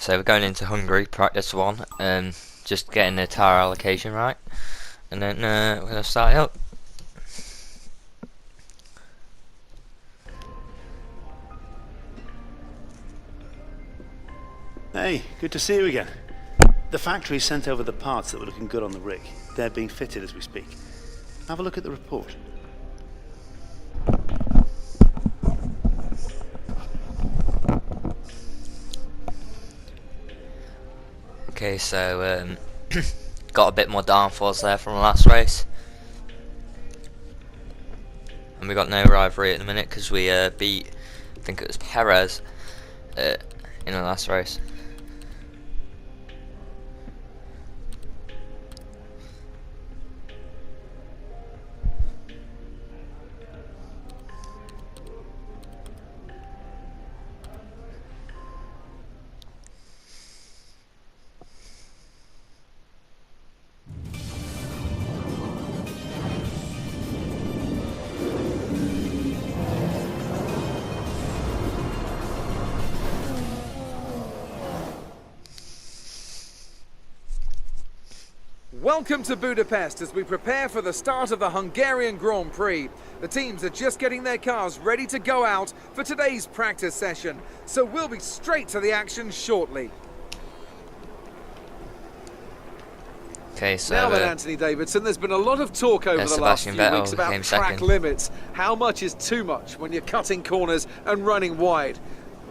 So we're going into Hungary, practice one, just getting the tyre allocation right, and then we're going to start it up. Hey, good to see you again. The factory sent over the parts that were looking good on the rig. They're being fitted as we speak. Have a look at the report. Okay, so got a bit more downforce there from the last race, and we got no rivalry at the minute because we beat, I think it was Perez, in the last race. Welcome to Budapest as we prepare for the start of the Hungarian Grand Prix. The teams are just getting their cars ready to go out for today's practice session, so we'll be straight to the action shortly. Okay, so now then, Anthony Davidson, there's been a lot of talk over the last few weeks about track limits. How much is too much when you're cutting corners and running wide?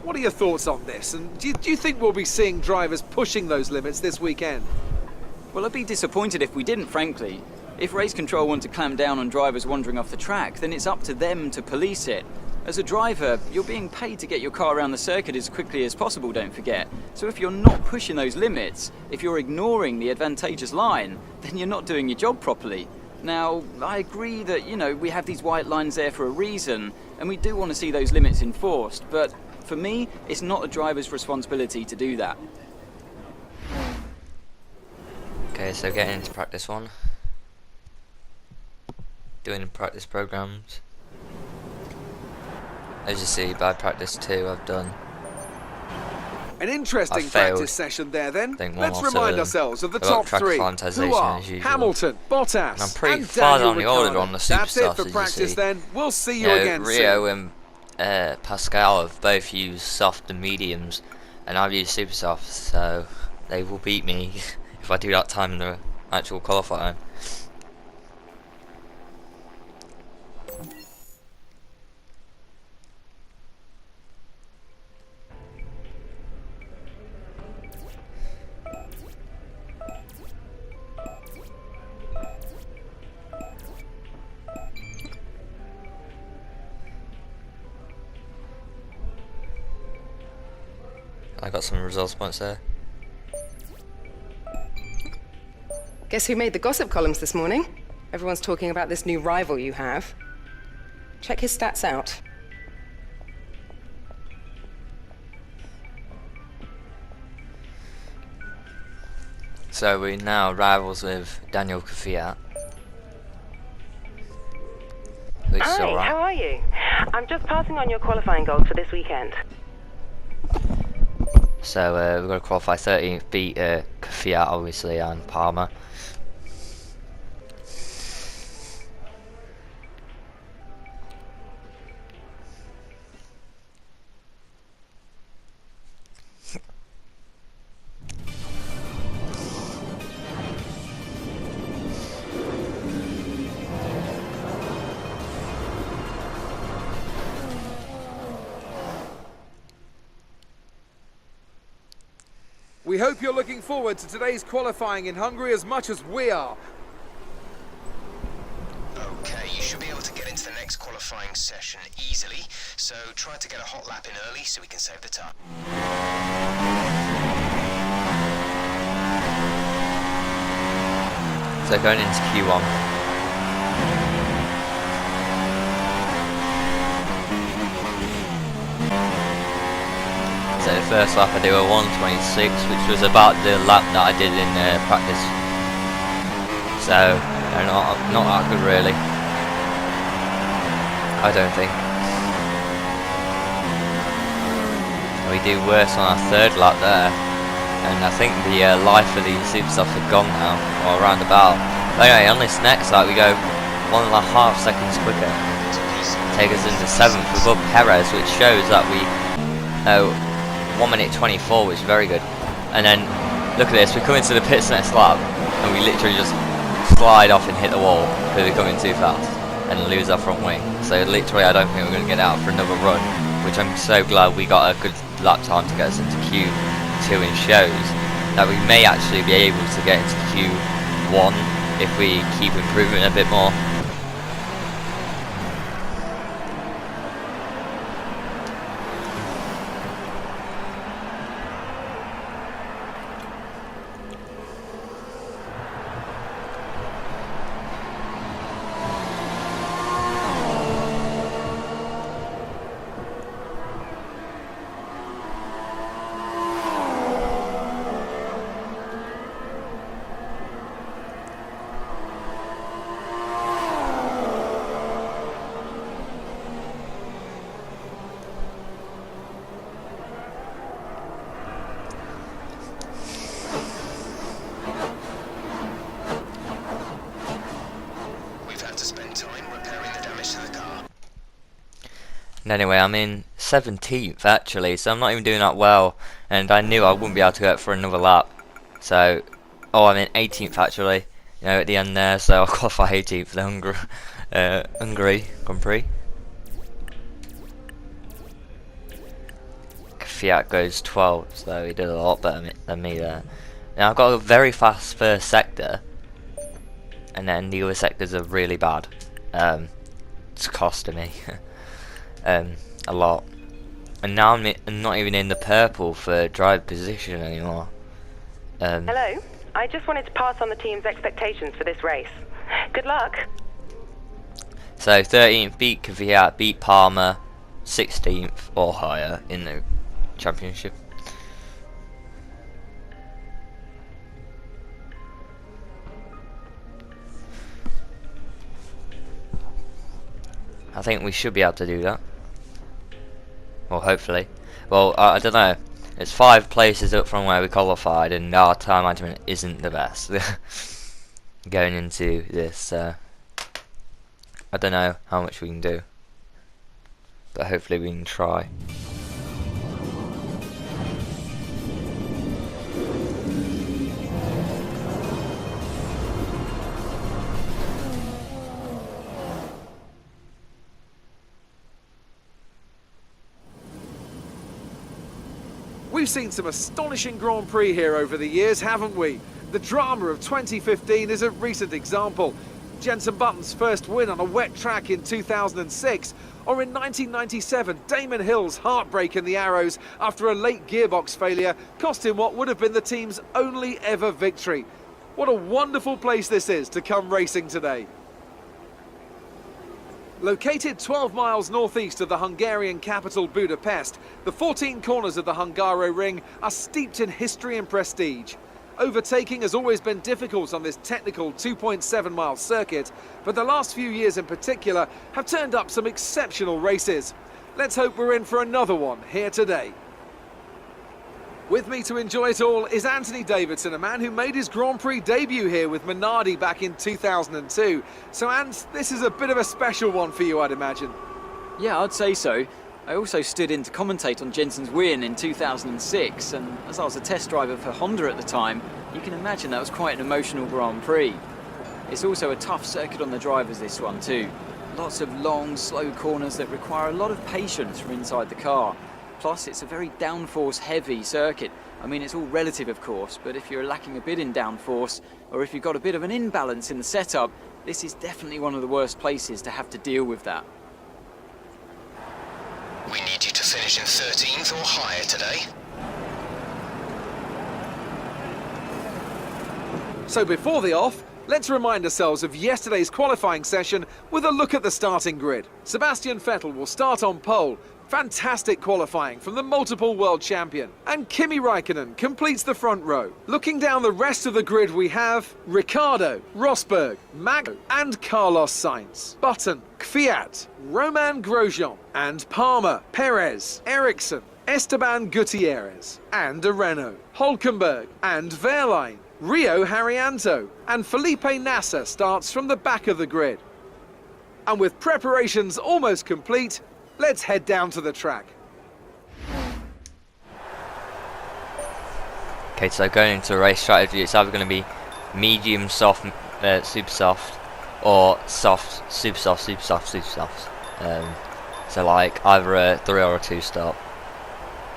What are your thoughts on this? And do you think we'll be seeing drivers pushing those limits this weekend? Well, I'd be disappointed if we didn't, frankly. If race control want to clamp down on drivers wandering off the track, then it's up to them to police it. As a driver, you're being paid to get your car around the circuit as quickly as possible, don't forget. So if you're not pushing those limits, if you're ignoring the advantageous line, then you're not doing your job properly. Now, I agree that, we have these white lines there for a reason, and we do want to see those limits enforced, but for me, it's not a driver's responsibility to do that. Okay, so getting into practice one, doing practice programs. As you see, by practice two, I've done. An interesting practice session there then. Let's remind ourselves of the top three, who are Hamilton, Bottas, and I'm pretty and far Daniel down the order Ricciardo. on the superstars. That's it for practice then. We'll see you again Rio soon. and Pascal have both used soft and mediums, and I've used super soft, so they will beat me if I do that time in the actual qualifying. I got some results points there. Guess who made the gossip columns this morning? Everyone's talking about this new rival you have. Check his stats out. So we're now rivals with Daniel Kvyat. Hi, how are you? I'm just passing on your qualifying goals for this weekend. So we're going to qualify 13th, beat Kvyat obviously and Palmer. We hope you're looking forward to today's qualifying in Hungary as much as we are. Okay, you should be able to get into the next qualifying session easily, so try to get a hot lap in early so we can save the time. So going into Q1. So the first lap I do a 1:26, which was about the lap that I did in practice. So not that good really. I don't think. We do worse on our third lap there. and I think the life of these superstocks are gone now, or around about. But anyway, on this next lap we go 1.5 seconds quicker, take us into 7th above Perez, which shows that we 1 minute 24, which is very good. And then look at this, we come into the pits next lap and we literally just slide off and hit the wall because we're coming too fast and lose our front wing. So literally I don't think we're going to get out for another run, which I'm so glad we got a good lap time to get us into Q2, and shows that we may actually be able to get into Q1 if we keep improving a bit more. Anyway, I'm in 17th actually, so I'm not even doing that well, and I knew I wouldn't be able to go for another lap. So, I'm in 18th actually, you know, at the end there, so I'll qualify 18th for the Hungary Grand Prix. Fiat goes 12th, so he did a lot better than me there. Now I've got a very fast first sector, and then the other sectors are really bad. It's costing me. A lot, and now I'm not even in the purple for drive position anymore. Hello, I just wanted to pass on the team's expectations for this race. Good luck. So 13th beat Kvyat, beat Palmer, 16th or higher in the championship. I think we should be able to do that. Well, hopefully. Well, I don't know. It's 5 places up from where we qualified, and our time management isn't the best going into this. I don't know how much we can do, but hopefully we can try. We've seen some astonishing Grand Prix here over the years, haven't we? The drama of 2015 is a recent example. Jenson Button's first win on a wet track in 2006, or in 1997, Damon Hill's heartbreak in the Arrows after a late gearbox failure cost him what would have been the team's only ever victory. What a wonderful place this is to come racing today. Located 12 miles northeast of the Hungarian capital Budapest, the 14 corners of the Hungaroring are steeped in history and prestige. Overtaking has always been difficult on this technical 2.7-mile circuit, but the last few years in particular have turned up some exceptional races. Let's hope we're in for another one here today. With me to enjoy it all is Anthony Davidson, a man who made his Grand Prix debut here with Minardi back in 2002. So, Ant, this is a bit of a special one for you, I'd imagine. Yeah, I'd say so. I also stood in to commentate on Jenson's win in 2006, and as I was a test driver for Honda at the time, you can imagine that was quite an emotional Grand Prix. It's also a tough circuit on the drivers, this one too. Lots of long, slow corners that require a lot of patience from inside the car. Plus, it's a very downforce heavy circuit. I mean, it's all relative, of course, but if you're lacking a bit in downforce, or if you've got a bit of an imbalance in the setup, this is definitely one of the worst places to have to deal with that. We need you to finish in 13th or higher today. So before the off, let's remind ourselves of yesterday's qualifying session with a look at the starting grid. Sebastian Vettel will start on pole. Fantastic qualifying from the multiple world champion. And Kimi Raikkonen completes the front row. Looking down the rest of the grid, we have Ricciardo, Rosberg, Magno and Carlos Sainz, Button, Kvyat, Romain Grosjean and Palmer, Perez, Ericsson, Esteban Gutierrez and a Renault. Hulkenberg and Wehrlein, Rio Haryanto, and Felipe Nasser starts from the back of the grid. And with preparations almost complete, let's head down to the track. Okay, so going into race strategy, it's either going to be medium soft, super soft, or soft, super soft, super soft, super soft. So like either a 3 or a 2 stop.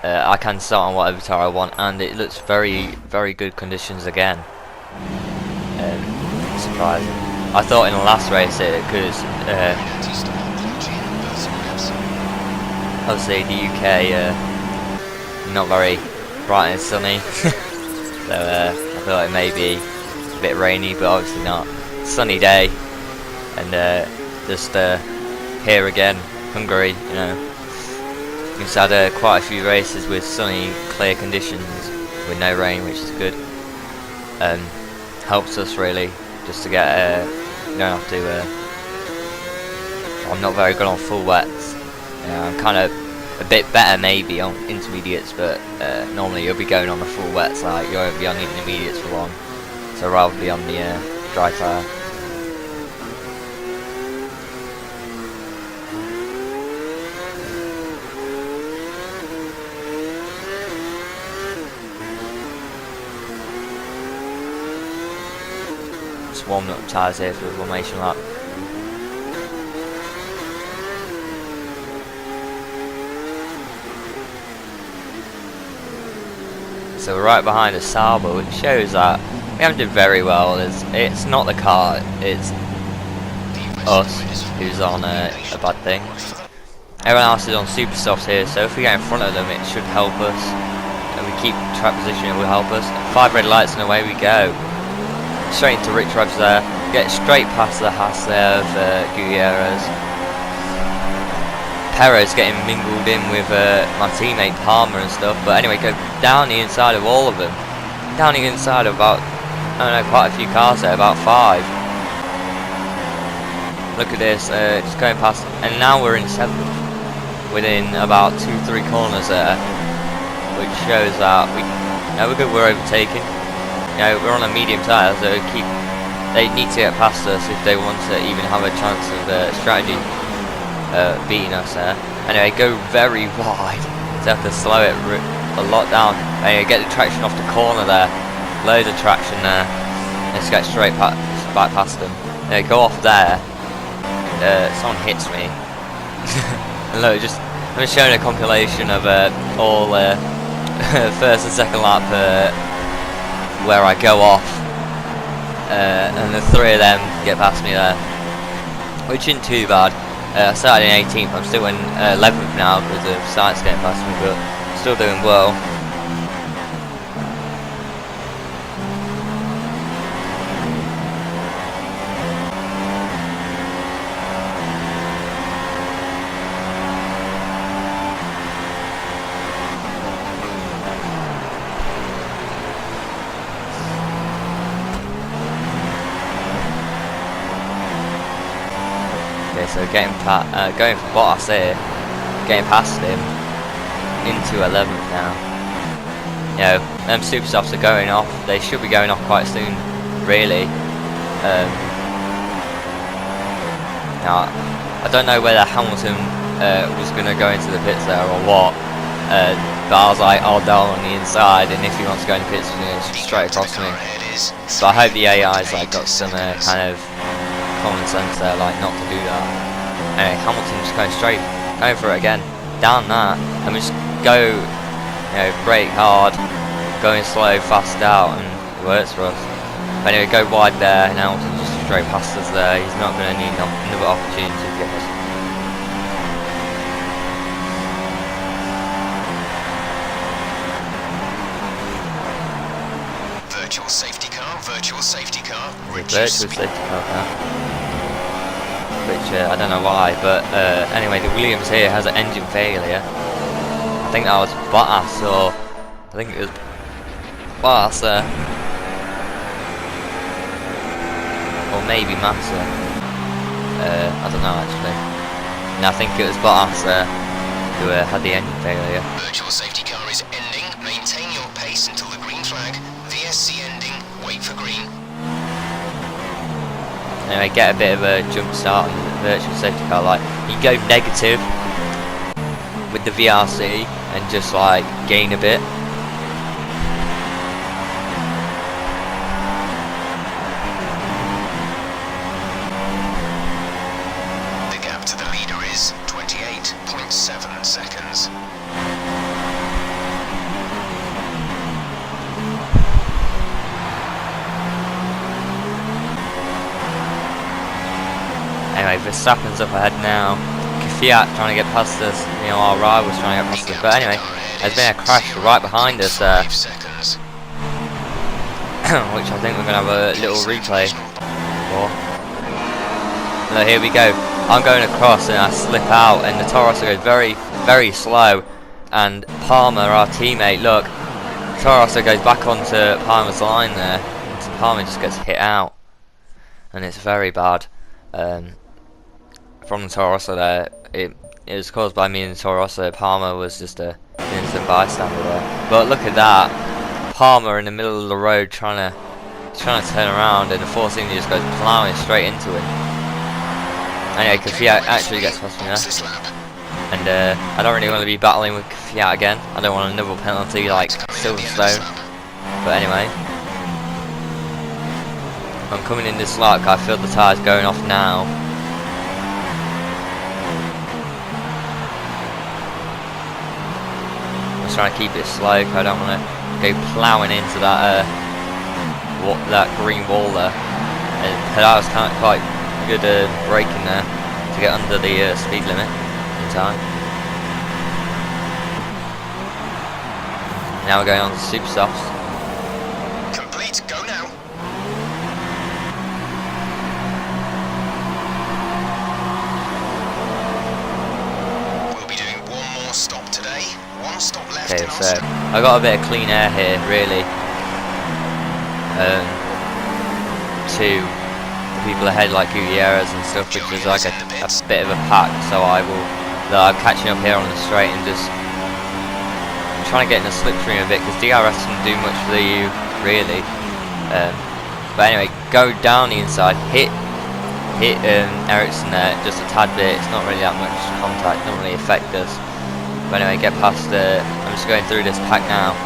I can start on whatever tire I want, and it looks very, very good conditions again. Surprising. I thought in the last race it could, obviously the UK not very bright and sunny, so I thought it may be a bit rainy, but obviously not. Sunny day, and just here again, Hungary, you know. We've had quite a few races with sunny, clear conditions with no rain, which is good. Helps us really just to get. You don't have to. I'm not very good on full wets. I'm kind of a bit better maybe on intermediates, but normally you'll be going on the full wets. Like you won't be on the intermediates for long, so I'd rather be on the dry tyre. Warming up tyres here for the formation lap. So we're right behind a Sauber, which shows that we haven't done very well. It's not the car, it's us who's on a bad thing. Everyone else is on super softs here, so if we get in front of them it should help us, and we keep track position, it will help us. 5 red lights and away we go. Straight into Rich Revs there, get straight past the Haas there of Gutierrez. Perez getting mingled in with my teammate Palmer and stuff, but anyway, go down the inside of all of them. Down the inside of about, I don't know, quite a few cars there, about 5. Look at this, just going past, and now we're in 7th, within about 2-3 corners there, which shows that we're good, we're overtaking. You know, we're on a medium tyre, so they need to get past us if they want to even have a chance of strategy beating us there. Anyway, go very wide, so have to slow it a lot down. Anyway, get the traction off the corner there, loads of traction there. Let's get straight back past them. Anyway, go off there. Someone hits me. And look, I'm just showing a compilation of all first and second lap. Where I go off, and the 3 of them get past me there, which isn't too bad. I started in 18th, I'm still in 11th now because the site's getting past me, but still doing well. So going for Bottas here, getting past him into 11th now. You know, them super softs are going off. They should be going off quite soon, really. Now, I don't know whether Hamilton was going to go into the pits there or what. But I was like, oh, down on the inside, and if he wants to go into pits, he's going to straight across me. So I hope the AI's like got some kind of common sense there, like not to do that. Anyway, Hamilton just going straight, going for it again, down that, and we just go, you know, brake hard, going slow, fast out, and it works for us. But anyway, go wide there, and Hamilton just straight past us there. He's not going to need another opportunity to get us. Virtual safety car, virtual safety car. Virtual safety car now. Which I don't know why, but anyway, the Williams here has an engine failure. I think that was Bottas, or I think it was Bottas there, or maybe Massa. I don't know actually. No, I think it was Bottas there. who had the engine failure. Virtual safety car is ending. Maintain your pace until the green flag. VSC ending. Wait for green. Anyway, get a bit of a jump start on the virtual safety car. Like, you go negative with the VRC and just like gain a bit. The gap to the leader is 28.7 seconds. Anyway, Verstappen's up ahead now. Fiat trying to get past us. You know, our rivals trying to get past us. But anyway, there's been a crash right behind us there, which I think we're going to have a little replay for. So here we go. I'm going across and I slip out, and the Toro Rosso goes very, very slow. And Palmer, our teammate, look, Toro Rosso goes back onto Palmer's line there. And Palmer just gets hit out, and it's very bad. From the Toro Rosso there, it was caused by me and the Toro Rosso. Palmer was just an innocent bystander there. But look at that, Palmer in the middle of the road trying to turn around, and the Force India just goes plowing straight into him. Anyway, Fiat actually gets past me there, and I don't really want to be battling with Fiat again. I don't want another penalty like Silverstone. But anyway, I'm coming in this lap. I feel the tyres going off now. I'm trying to keep it slow. I don't want to go ploughing into that that green wall there. That was kind of quite good braking there to get under the speed limit in time. Now we're going on to super softs. Complete. Go now. We'll be doing one more stop today. One stop left. Okay, so I got a bit of clean air here, really. To the people ahead, like Gutierrez and stuff, which is like a bit of a pack. So I'm catching up here on the straight and just trying to get in the slipstream a bit, because DRS doesn't do much for you, really. But anyway, go down the inside, hit Ericsson there just a tad bit. It's not really that much contact, not really affect us. But anyway, get past I'm just going through this pack now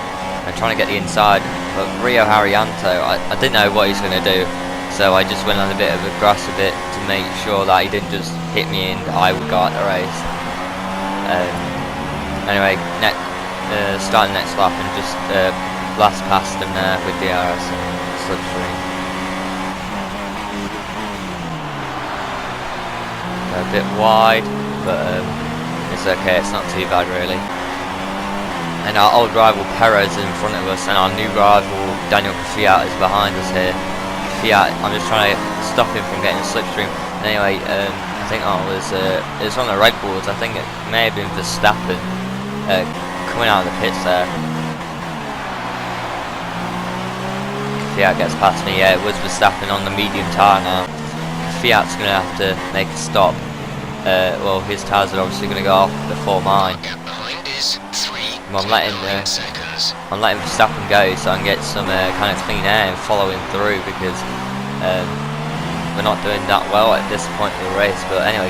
and trying to get the inside. But Rio Haryanto, I didn't know what he's going to do, so I just went on a bit of a grass a bit to make sure that he didn't just hit me and I would go out the race. Anyway, starting next lap and just blast past him there with the DRS and slipstream. A bit wide, but it's okay, it's not too bad really. And our old rival Perez in front of us, and our new rival Daniel Fiat is behind us here. Fiat, I'm just trying to stop him from getting a slipstream. Anyway, I think it was on the Red Bulls. I think it may have been Verstappen coming out of the pits there. Fiat gets past me. Yeah, it was Verstappen on the medium tyre now. Fiat's going to have to make a stop. Well, his tyres are obviously going to go off before mine. I'm letting Verstappen go so I can get some kind of clean air and follow him through, because we're not doing that well at this point of the race. But anyway,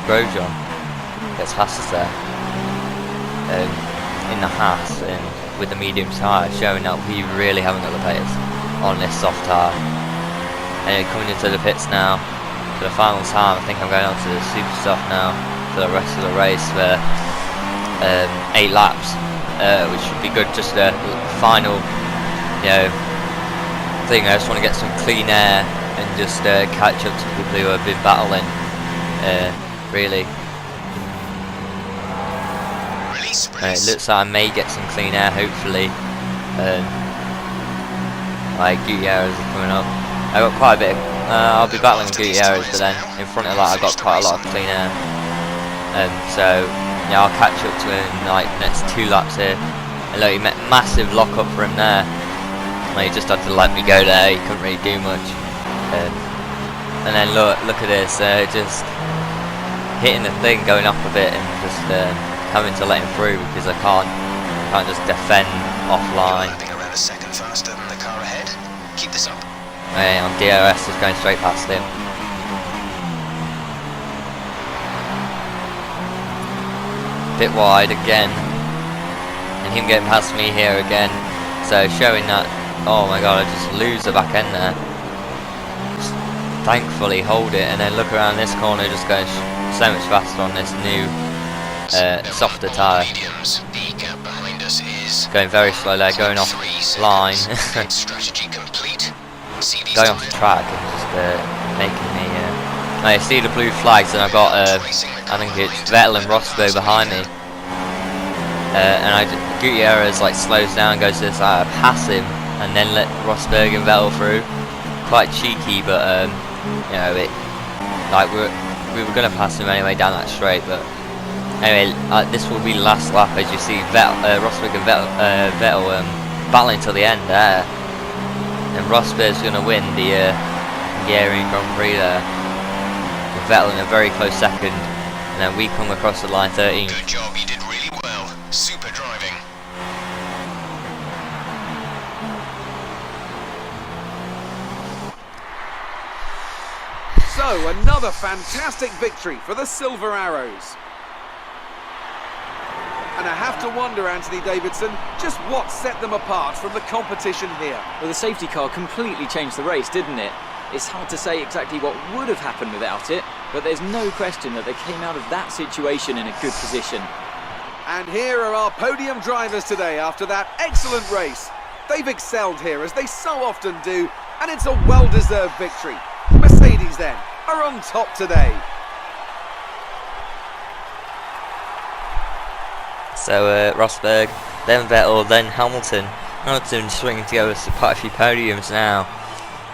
Grosjean gets past us there in the Haas and with the medium tyre, showing that we really haven't got the pace on this soft tyre. Anyway, coming into the pits now for the final time. I think I'm going on to the super soft now for the rest of the race for 8 laps, which should be good. Just a final, thing. I just want to get some clean air and just catch up to people who have been battling, really. It looks like I may get some clean air, hopefully. Like Gutierrez is coming up. I got quite a bit. I'll be battling with Gutierrez, but then in front of that I got quite a lot of clean air. So yeah, I'll catch up to him in like next 2 laps here. And look, he met massive lock up for him there. Well, he just had to let me go there. He couldn't really do much. And then look at this, just hitting the thing, going up a bit, and just having to let him through because I can't just defend offline. You're lapping around a second faster than the car ahead. Keep this up. And on DRS is going straight past him. Bit wide again, and him getting past me here again. So showing that, oh my god, I just lose the back end there. Just thankfully hold it, and then look around this corner, just going so much faster on this new softer tyre. The gap behind us is Going very slow there, going off line. strategy complete. Going off the track and just making me. I see the blue flags, and I've got I think it's Vettel and Rosberg behind me. And Gutierrez like slows down, goes to the side, pass him, and then let Rosberg and Vettel through. Quite cheeky, but you know, we were gonna pass him anyway down that straight. But anyway, this will be the last lap, as you see Rosberg and Vettel battling till the end there. And Rosberg's going to win the Hungarian Grand Prix there. With Vettel in a very close second. And then we come across the line 13. Good job, you did really well. Super driving. So, another fantastic victory for the Silver Arrows. And I have to wonder, Anthony Davidson, just what set them apart from the competition here. Well, the safety car completely changed the race, didn't it? It's hard to say exactly what would have happened without it, but there's no question that they came out of that situation in a good position. And here are our podium drivers today after that excellent race. They've excelled here, as they so often do, and it's a well-deserved victory. Mercedes, then, are on top today. So Rosberg, then Vettel, then Hamilton. Hamilton swinging together quite a few podiums now.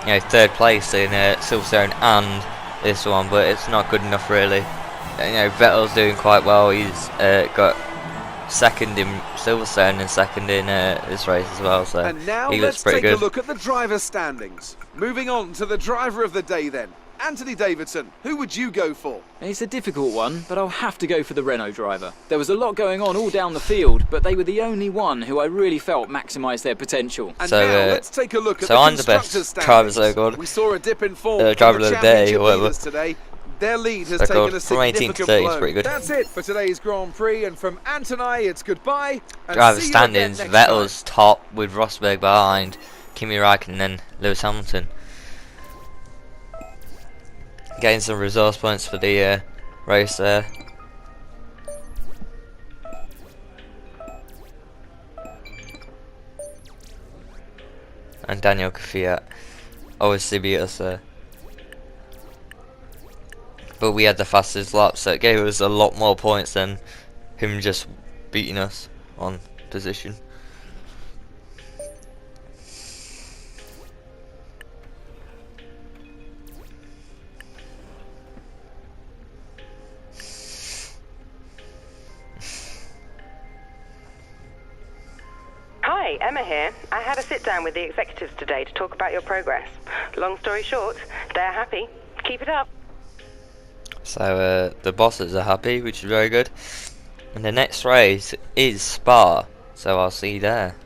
You know, third place in Silverstone and this one, but it's not good enough really. You know, Vettel's doing quite well. He's got second in Silverstone and second in this race as well. So and now he looks let's pretty take good. a look at the driver standings. Moving on to the driver of the day then. Anthony Davidson, who would you go for? It's a difficult one, but I'll have to go for the Renault driver. There was a lot going on all down the field, but they were the only one who I really felt maximised their potential. And so now let's take a look at so the I'm the best constructors' driver standings. so good. We saw a dip in form Driver from of the the day, championship or whatever. leaders today. Their lead has Record taken a from 18 to significant 30 is blow. pretty good. That's it for today's Grand Prix, and from Anthony, it's goodbye. And Driver see you again standings, next Vettel's time. top with Rosberg behind, Kimi Räikkönen and then Lewis Hamilton. Getting some resource points for the race there. And Daniel Kvyat obviously beat us there. But we had the fastest lap, so it gave us a lot more points than him just beating us on position. Hi, Emma here. I had a sit down with the executives today to talk about your progress. Long story short, they're happy. Keep it up. So the bosses are happy, which is very good. And the next race is Spa, so I'll see you there.